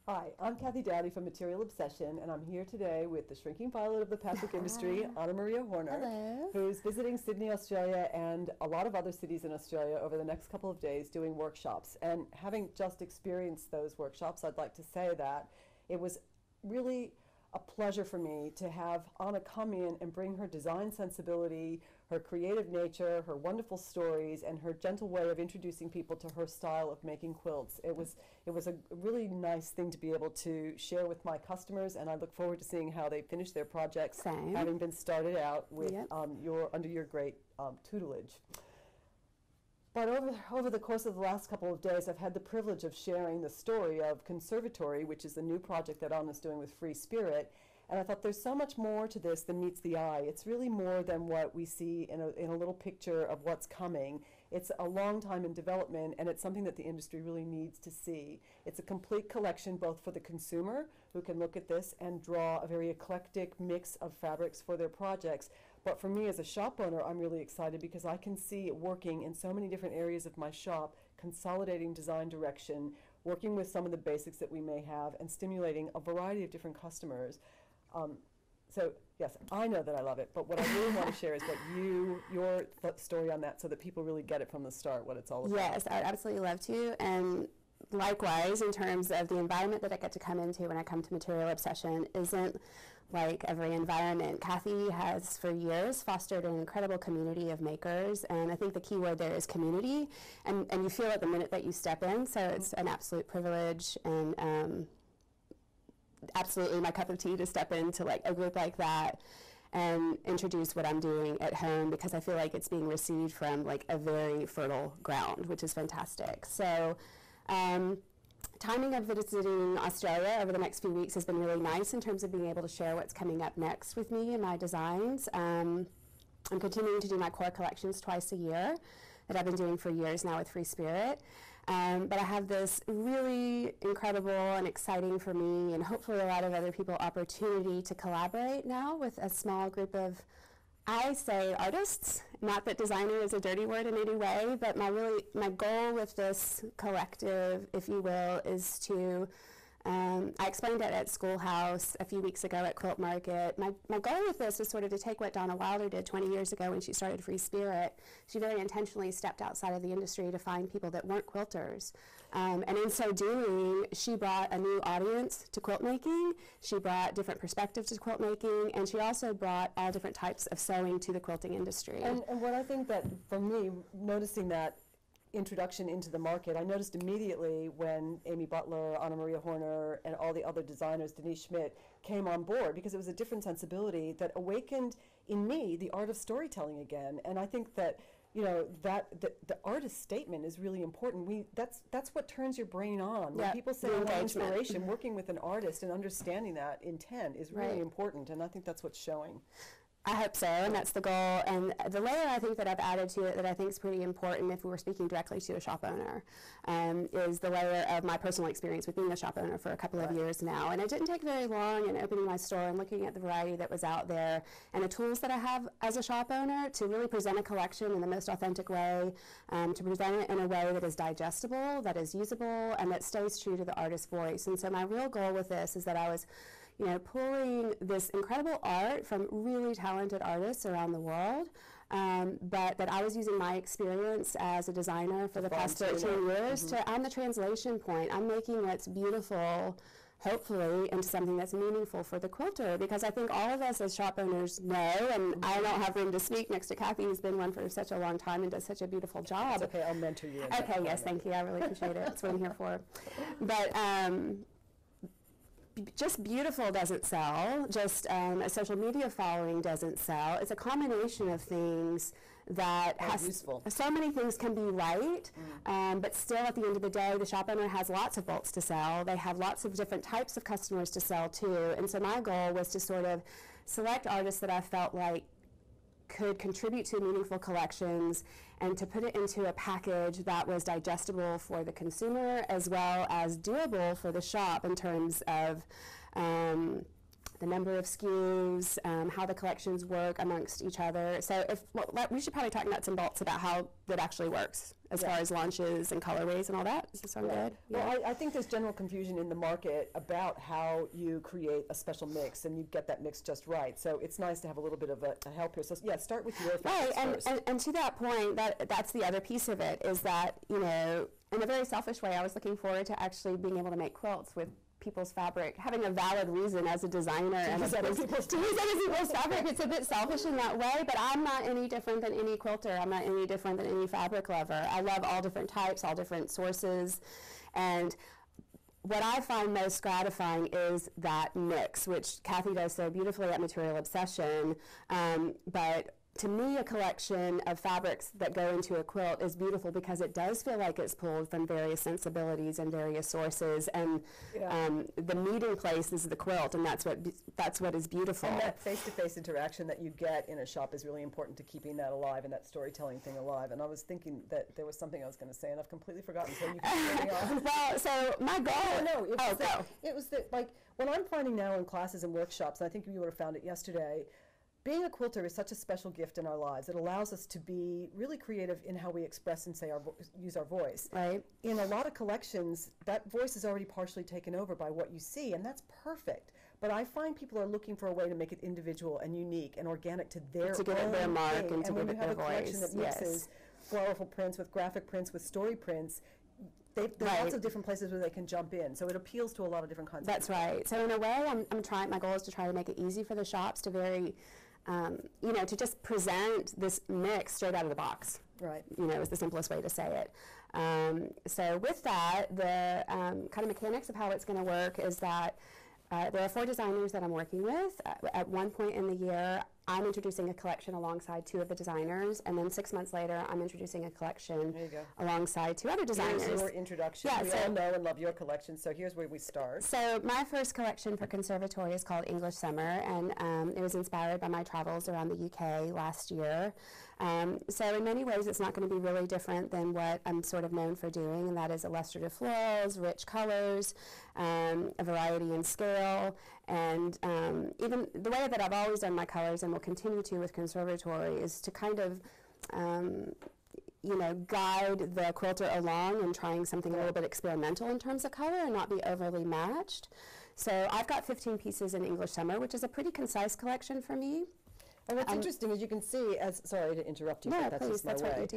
Hi, I'm Kathy Doughty from Material Obsession, and I'm here today with the shrinking violet of the patchwork industry, Anna Maria Horner, Hello. who's visiting Sydney, Australia, and a lot of other cities in Australia over the next couple of days doing workshops. And having just experienced those workshops, I'd like to say that it was really a pleasure for me to have Anna come in and bring her design sensibility, her creative nature, her wonderful stories, and her gentle way of introducing people to her style of making quilts. It was a really nice thing to be able to share with my customers, and I look forward to seeing how they finish their projects, Same. having been started out with Yep. under your great tutelage. But over the course of the last couple of days, I've had the privilege of sharing the story of Conservatory, which is the new project that Anna's doing with FreeSpirit. And I thought there's so much more to this than meets the eye. It's really more than what we see in a little picture of what's coming. It's a long time in development, and it's something that the industry really needs to see. It's a complete collection both for the consumer, who can look at this and draw a very eclectic mix of fabrics for their projects. But for me as a shop owner, I'm really excited because I can see it working in so many different areas of my shop, consolidating design direction, working with some of the basics that we may have, and stimulating a variety of different customers. So yes, I know that I love it, but what I really want to share is what your story on that, so that people really get it from the start, what it's all about. Yes, I would absolutely love to. And likewise, in terms of the environment that I get to come into when I come to Material Obsession isn't like every environment. Kathy has for years fostered an incredible community of makers, and I think the key word there is community, and you feel it the minute that you step in, so it's an absolute privilege and absolutely my cup of tea to step into like a group like that and introduce what I'm doing at home, because I feel like it's being received from like a very fertile ground, which is fantastic. So timing of visiting Australia over the next few weeks has been really nice in terms of being able to share what's coming up next with me and my designs. I'm continuing to do my core collections twice a year that I've been doing for years now with FreeSpirit. But I have this really incredible and exciting for me, and hopefully a lot of other people, opportunity to collaborate now with a small group of, I say, artists. Not that designer is a dirty word in any way, but my goal with this collective, if you will, is to I explained it at Schoolhouse a few weeks ago at Quilt Market. My goal with this was sort of to take what Donna Wilder did 20 years ago when she started FreeSpirit. She very intentionally stepped outside of the industry to find people that weren't quilters. And in so doing, she brought a new audience to quilt making. She brought different perspectives to quilt making, and she also brought all different types of sewing to the quilting industry. And what I think that, for me, noticing that introduction into the market, I noticed immediately when Amy Butler, Anna Maria Horner, and all the other designers, Denise Schmidt, came on board, because it was a different sensibility that awakened in me the art of storytelling again. And I think that, you know, that the artist's statement is really important. That's what turns your brain on. When people say inspiration, working with an artist and understanding that intent is really important, and I think that's what's showing. I hope so, and that's the goal. And the layer I think that I've added to it that I think is pretty important if we were speaking directly to a shop owner is the layer of my personal experience with being a shop owner for a couple of years now. And it didn't take very long in opening my store and looking at the variety that was out there and the tools that I have as a shop owner to really present a collection in the most authentic way, to present it in a way that is digestible, that is usable, and that stays true to the artist's voice. And so my real goal with this is that I was, you know, pulling this incredible art from really talented artists around the world, but that I was using my experience as a designer for the past 13 years to, I'm the translation point. I'm making what's beautiful, hopefully, into something that's meaningful for the quilter, because I think all of us as shop owners know, and I don't have room to speak next to Kathy, who's been one for such a long time and does such a beautiful job. It's okay, I'll mentor you. Okay, yes, thank you. I really appreciate it. That's what I'm here for. But just beautiful doesn't sell, just a social media following doesn't sell. It's a combination of things that has useful. So many things can be right, but still at the end of the day, the shop owner has lots of bolts to sell. They have lots of different types of customers to sell to, and so my goal was to sort of select artists that I felt like could contribute to meaningful collections and to put it into a package that was digestible for the consumer as well as doable for the shop in terms of the number of SKUs, how the collections work amongst each other. So we should probably talk nuts and bolts about how that actually works as far as launches and colorways and all that. Does this sound good? Well, I think there's general confusion in the market about how you create a special mix and you get that mix just right. So it's nice to have a little bit of a help here. So start with your favorites first. And to that point, that's the other piece of it, is that, in a very selfish way, I was looking forward to actually being able to make quilts with people's fabric, having a valid reason as a designer to use other people's fabric. It's a bit selfish in that way, but I'm not any different than any quilter. I'm not any different than any fabric lover. I love all different types, all different sources, and what I find most gratifying is that mix, which Kathy does so beautifully at Material Obsession, but to me, a collection of fabrics that go into a quilt is beautiful because it does feel like it's pulled from various sensibilities and various sources, and the meeting place is the quilt, and that's what is beautiful. And that face-to-face interaction that you get in a shop is really important to keeping that alive and that storytelling thing alive. And I was thinking that there was something I was going to say, and I've completely forgotten. So you can carry on. Well, so my goal. It was that like what I'm finding now in classes and workshops, and I think you would have found it yesterday. Being a quilter is such a special gift in our lives. It allows us to be really creative in how we express and use our voice. Right. In a lot of collections, that voice is already partially taken over by what you see, and that's perfect. But I find people are looking for a way to make it individual and unique and organic to their to give it their mark and to give it their voice. And when you have a collection that mixes flowerful prints with graphic prints with story prints, there are lots of different places where they can jump in. So it appeals to a lot of different kinds of people. That's right. So in a way, I'm trying. My goal is to try to make it easy for the shops to to just present this mix straight out of the box. Right. Is the simplest way to say it. So with that, the kind of mechanics of how it's going to work is that there are 4 designers that I'm working with. At one point in the year, I'm introducing a collection alongside 2 of the designers, and then 6 months later, I'm introducing a collection alongside 2 other designers. Here's your introduction. We all know and love your collection, so here's where we start. So my first collection for Conservatory is called English Summer, and it was inspired by my travels around the UK last year. So in many ways, it's not going to be really different than what I'm sort of known for doing, and that is illustrative florals, rich colors, a variety in scale, and even the way that I've always done my colors and will continue to with Conservatory is to kind of guide the quilter along and trying something a little bit experimental in terms of color and not be overly matched. So I've got 15 pieces in English Summer, which is a pretty concise collection for me. And what's interesting is you can see, sorry to interrupt you, no, but that's please, just my that's way. What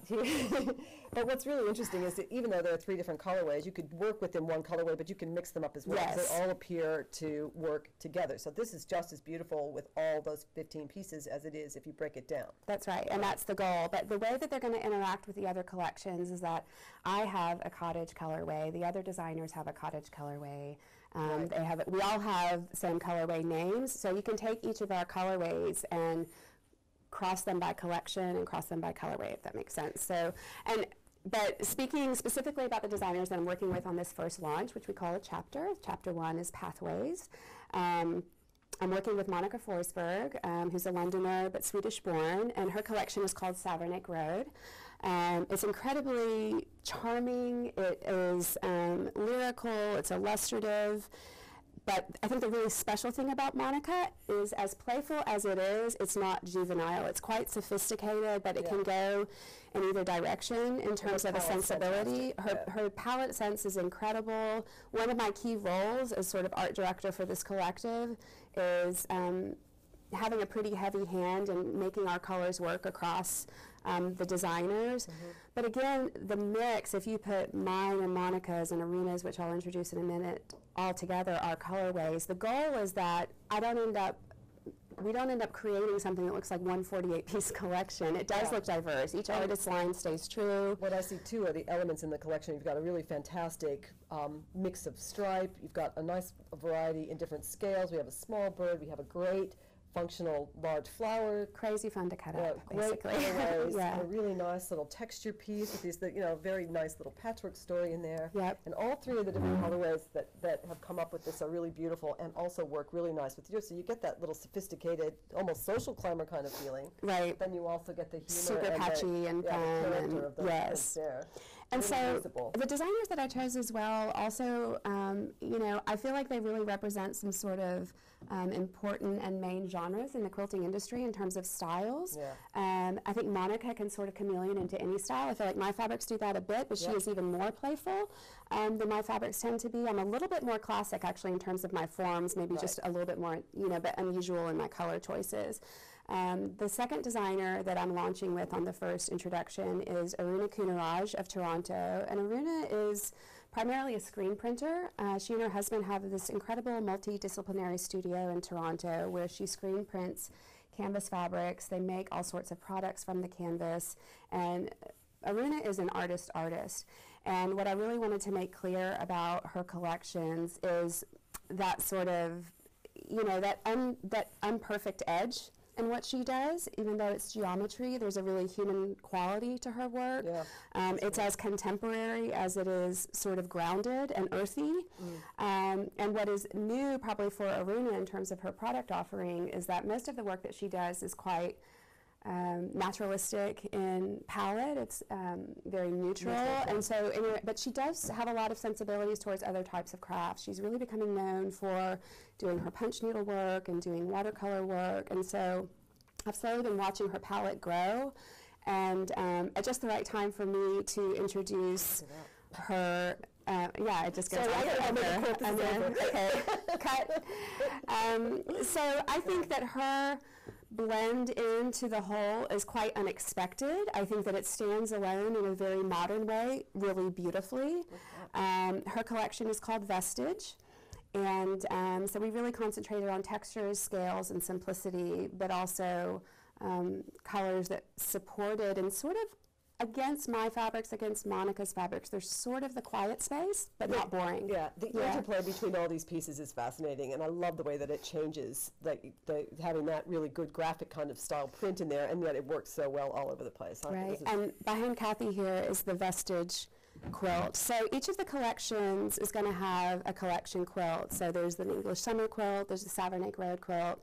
you do. But what's really interesting is that even though there are 3 different colorways, you could work within one colorway, but you can mix them up as well. Yes. They all appear to work together. So this is just as beautiful with all those 15 pieces as it is if you break it down. That's right, and that's the goal. But the way that they're going to interact with the other collections is that I have a cottage colorway, the other designers have a cottage colorway. We all have same colorway names, so you can take each of our colorways and cross them by collection and cross them by colorway, if that makes sense. But speaking specifically about the designers that I'm working with on this first launch, which we call a chapter. Chapter 1 is Pathways. I'm working with Monica Forsberg, who's a Londoner but Swedish-born, and her collection is called Savernick Road. It's incredibly charming. It is lyrical. It's illustrative. But I think the really special thing about Monica is, as playful as it is, it's not juvenile. It's quite sophisticated, but it can go in either direction in terms of a sensibility. Her palette sense is incredible. One of my key roles as sort of art director for this collective is having a pretty heavy hand in making our colors work across the designers. But again, the mix, if you put mine and Monica's and Arena's, which I'll introduce in a minute, all together, our colorways, the goal is that we don't end up creating something that looks like one 48-piece collection. It does look diverse. Each artist's line stays true. What I see, too, are the elements in the collection. You've got a really fantastic mix of stripe. You've got a nice variety in different scales. We have a small bird. We have a great functional large flower. Crazy fun to cut up, great basically. A really nice little texture piece with these, very nice little patchwork story in there. Yep. And all 3 of the different colorways that have come up with this are really beautiful and also work really nice with you. So you get that little sophisticated, almost social climber kind of feeling. Right. But then you also get the humor super and patchy and fun. the character of the yes. there. And really so visible. the designers that I chose as well also, you know, I feel like they really represent some sort of important and main genres in the quilting industry in terms of styles. Yeah. I think Monica can sort of chameleon into any style. I feel like my fabrics do that a bit, but she is even more playful than my fabrics tend to be. I'm a little bit more classic, actually, in terms of my forms, maybe just a little bit more, you know, but unusual in my color choices. The second designer that I'm launching with on the first introduction is Aruna Kunaraj of Toronto. And Aruna is primarily a screen printer. She and her husband have this incredible multidisciplinary studio in Toronto where she screen prints canvas fabrics. They make all sorts of products from the canvas. And Aruna is an artist. And what I really wanted to make clear about her collections is that sort of, you know, that unperfect edge in what she does. Even though it's geometry, there's a really human quality to her work. Yeah. It's as contemporary as it is sort of grounded and earthy. And what is new probably for Aruna in terms of her product offering is that most of the work that she does is quite naturalistic in palette. It's very neutral, and so but she does have a lot of sensibilities towards other types of crafts. She's really becoming known for doing her punch needle work and doing watercolor work, and so I've slowly been watching her palette grow, and at just the right time for me to introduce her. Yeah, it just goes okay, cut. So I think that her blend into the whole is quite unexpected. I think that it stands alone in a very modern way, really beautifully. Her collection is called Vestige, and so we really concentrated on textures, scales, and simplicity, but also colors that supported and sort of against my fabrics, against Monica's fabrics, there's sort of the quiet space, but not boring. Yeah, the interplay between all these pieces is fascinating, and I love the way that it changes, like having that really good graphic kind of style print in there, and yet it works so well all over the place. Right, and behind Kathy here is the Vestige quilt. So each of the collections is going to have a collection quilt. So there's the English Summer quilt, there's the Savernake Road quilt,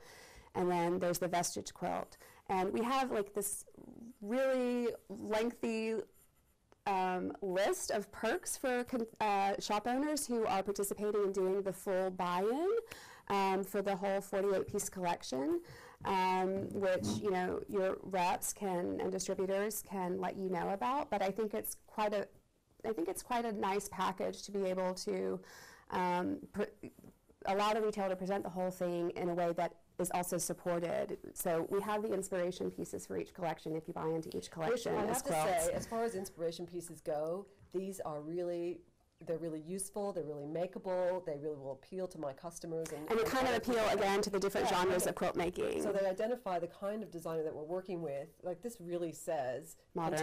and then there's the Vestige quilt. And we have like this really lengthy list of perks for shop owners who are participating in doing the full buy-in for the whole 48-piece collection, which, you know, your reps can and distributors can let you know about. But I think it's quite a nice package to be able to allow the retailer to present the whole thing in a way that is also supported. So we have the inspiration pieces for each collection if you buy into each collection. Which I have to say, as far as inspiration pieces go, these are really, they're really useful, they're really makeable, they really will appeal to my customers. And they kind of appeal, again, to the different genres of quilt making. So they identify the kind of designer that we're working with. Like this really says modern,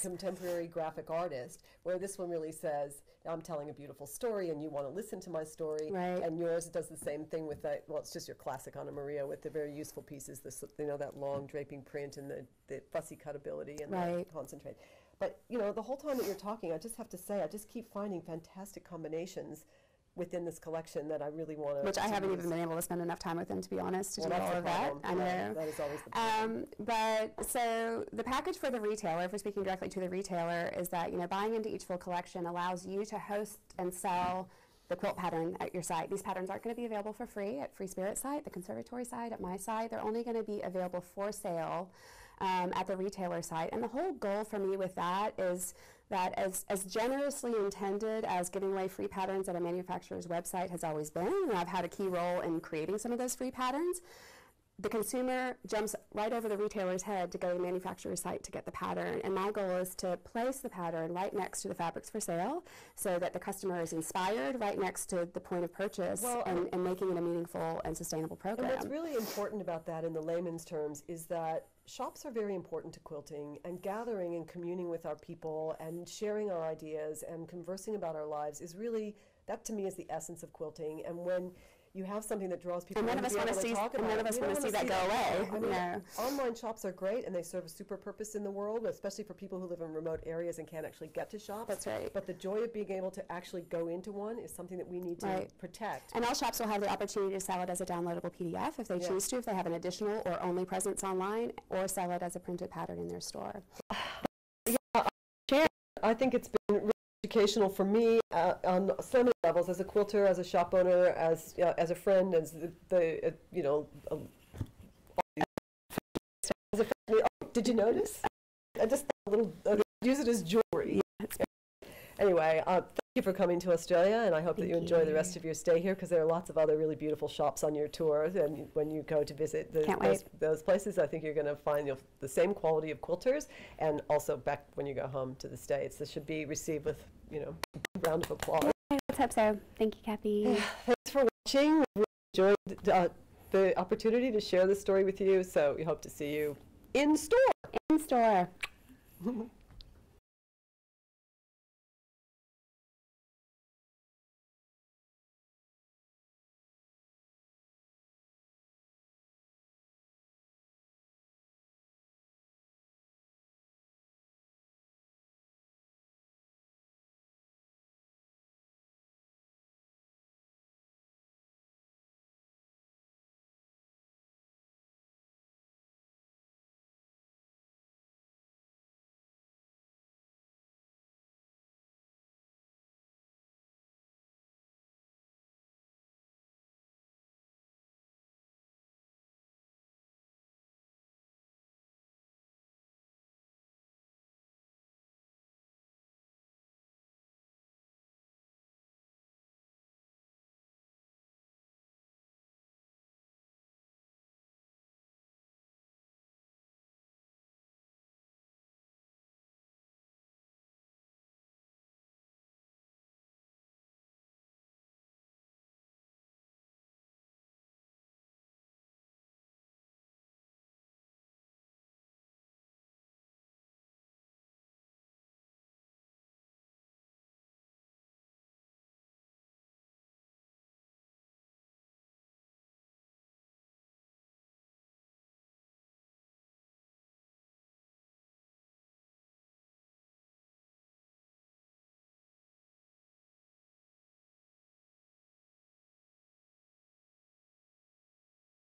contemporary graphic artist, where this one really says, I'm telling a beautiful story and you want to listen to my story. Right. And yours does the same thing with that, well, it's just your classic Anna Maria with the very useful pieces, this, you know, that long draping print and the fussy cutability and the concentrate. But, you know, the whole time that you're talking, I just have to say, I just keep finding fantastic combinations within this collection that I really want to. Which I haven't even been able to spend enough time with them, to be honest, to do all of that. I know. That is always the problem. But so the package for the retailer, if we're speaking directly to the retailer, is that, you know, buying into each full collection allows you to host and sell the quilt pattern at your site. These patterns aren't going to be available for free at FreeSpirit site, the Conservatory site, at my site. They're only going to be available for sale at the retailer site. And the whole goal for me with that is that as generously intended as giving away free patterns at a manufacturer's website has always been, and I've had a key role in creating some of those free patterns, the consumer jumps right over the retailer's head to go to the manufacturer's site to get the pattern. And my goal is to place the pattern right next to the fabrics for sale so that the customer is inspired right next to the point of purchase, and making it a meaningful and sustainable program. And what's really important about that in the layman's terms is that shops are very important to quilting, and gathering and communing with our people and sharing our ideas and conversing about our lives is really, that to me is the essence of quilting. And when you have something that draws people, and none of us want to see that go away. I mean, online shops are great, and they serve a super purpose in the world, especially for people who live in remote areas and can't actually get to shops. That's right. But the joy of being able to actually go into one is something that we need to protect. And all shops will have the opportunity to sell it as a downloadable PDF if they choose to, if they have an additional or only presence online, or sell it as a printed pattern in their store. I think it's been really educational for me on so many levels, as a quilter, as a shop owner, as a friend, as as a friend. Oh, did you notice? I just thought a little, use it as jewelry. Yeah. Anyway, thank you for coming to Australia, and I hope that you enjoy the rest of your stay here, because there are lots of other really beautiful shops on your tour, and when you go to visit those places, I think you're going to find the same quality of quilters, and also back when you go home to the States. This should be received with, a round of applause. Let's hope so. Thank you, Kathy. Thanks for watching. We really enjoyed the opportunity to share this story with you, so we hope to see you in store. In store.